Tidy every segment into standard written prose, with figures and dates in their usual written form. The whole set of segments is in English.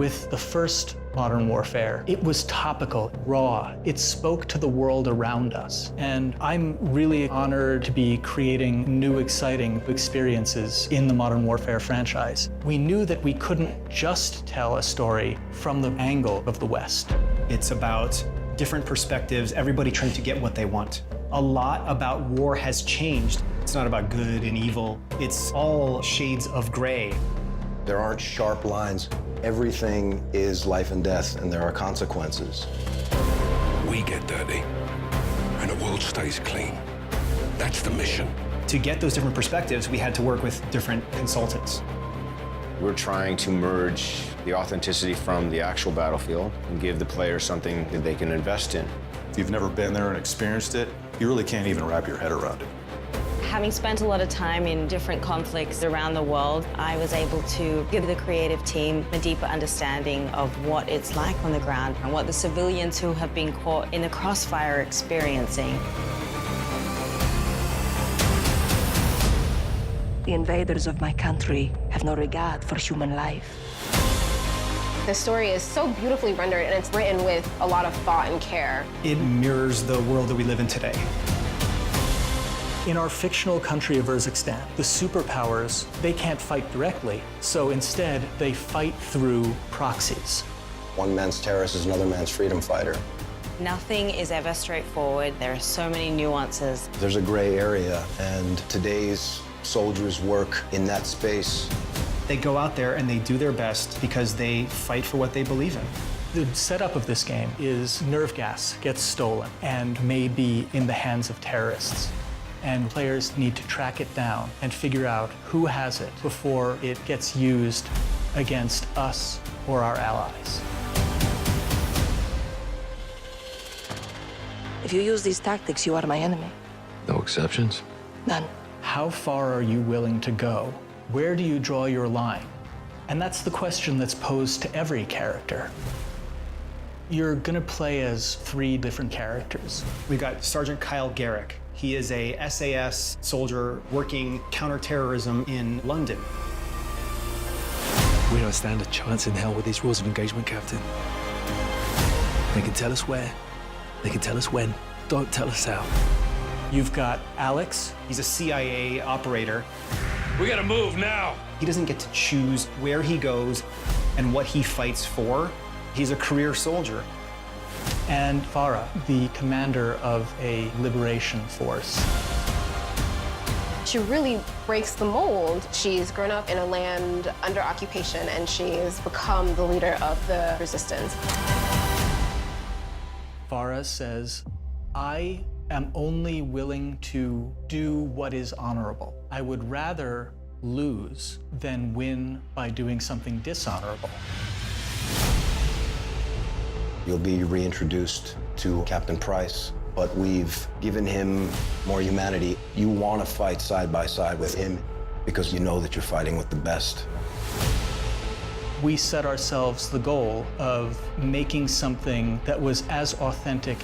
With the first Modern Warfare, it was topical, raw. It spoke to the world around us. And I'm really honored to be creating new, exciting experiences in the Modern Warfare franchise. We knew that we couldn't just tell a story from the angle of the West. It's about different perspectives, everybody trying to get what they want. A lot about war has changed. It's not about good and evil. It's all shades of gray. There aren't sharp lines. Everything is life and death, and there are consequences. We get dirty, and the world stays clean. That's the mission. To get those different perspectives, we had to work with different consultants. We're trying to merge the authenticity from the actual battlefield and give the players something that they can invest in. If you've never been there and experienced it, you really can't even wrap your head around it. Having spent a lot of time in different conflicts around the world, I was able to give the creative team a deeper understanding of what it's like on the ground and what the civilians who have been caught in the crossfire are experiencing. The invaders of my country have no regard for human life. The story is so beautifully rendered, and it's written with a lot of thought and care. It mirrors the world that we live in today. In our fictional country of Urzikstan, the superpowers, they can't fight directly, so instead they fight through proxies. One man's terrorist is another man's freedom fighter. Nothing is ever straightforward. There are so many nuances. There's a gray area, and today's soldiers work in that space. They go out there and they do their best because they fight for what they believe in. The setup of this game is nerve gas gets stolen and may be in the hands of terrorists. And players need to track it down and figure out who has it before it gets used against us or our allies. If you use these tactics, you are my enemy. No exceptions? None. How far are you willing to go? Where do you draw your line? And that's the question that's posed to every character. You're gonna play as 3 different characters. We've got Sergeant Kyle Garrick. He is a SAS soldier working counterterrorism in London. We don't stand a chance in hell with these rules of engagement, Captain. They can tell us where, they can tell us when, don't tell us how. You've got Alex. He's a CIA operator. We gotta move now. He doesn't get to choose where he goes and what he fights for. He's a career soldier. And Farah, the commander of a liberation force. She really breaks the mold. She's grown up in a land under occupation, and she's become the leader of the resistance. Farah says, I am only willing to do what is honorable. I would rather lose than win by doing something dishonorable. You'll be reintroduced to Captain Price, but we've given him more humanity. You want to fight side by side with him because you know that you're fighting with the best. We set ourselves the goal of making something that was as authentic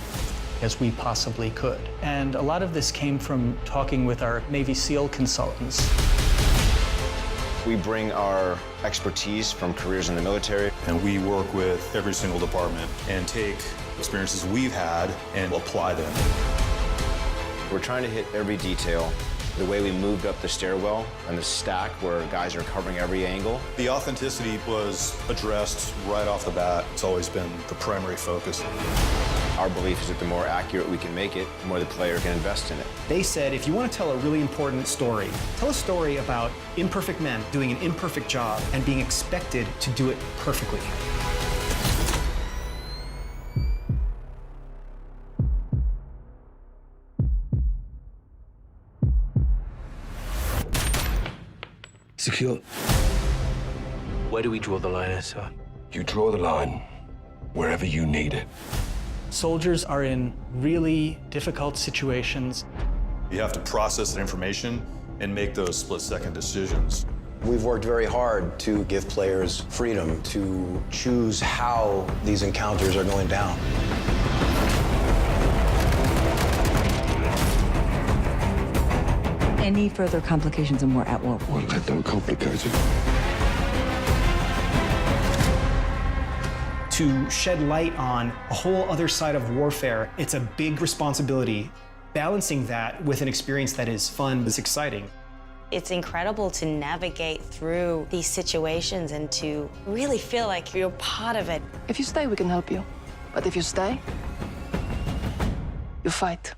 as we possibly could. And a lot of this came from talking with our Navy SEAL consultants. We bring our expertise from careers in the military. And we work with every single department and take experiences we've had and apply them. We're trying to hit every detail. The way we moved up the stairwell and the stack where guys are covering every angle. The authenticity was addressed right off the bat. It's always been the primary focus. Our belief is that the more accurate we can make it, the more the player can invest in it. They said, if you want to tell a really important story, tell a story about imperfect men doing an imperfect job and being expected to do it perfectly. Secure. Where do we draw the line, sir? You draw the line wherever you need it. Soldiers are in really difficult situations. You have to process that information and make those split-second decisions. We've worked very hard to give players freedom to choose how these encounters are going down. Any further complications and we're at war. Well, let them complicate it. to shed light on a whole other side of warfare. It's a big responsibility. Balancing that with an experience that is fun, is exciting. It's incredible to navigate through these situations and to really feel like you're part of it. If you stay, we can help you. But if you stay, you fight.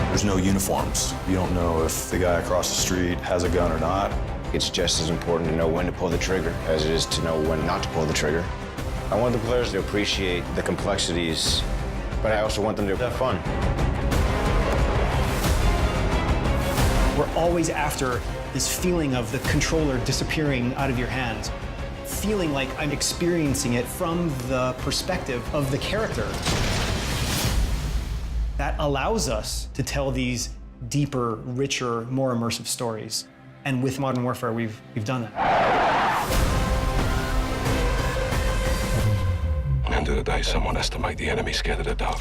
There's no uniforms. You don't know if the guy across the street has a gun or not. It's just as important to know when to pull the trigger as it is to know when not to pull the trigger. I want the players to appreciate the complexities, but I also want them to have fun. We're always after this feeling of the controller disappearing out of your hands, feeling like I'm experiencing it from the perspective of the character. That allows us to tell these deeper, richer, more immersive stories. And with Modern Warfare, we've done that. At the end of the day, someone has to make the enemy scared of the dark.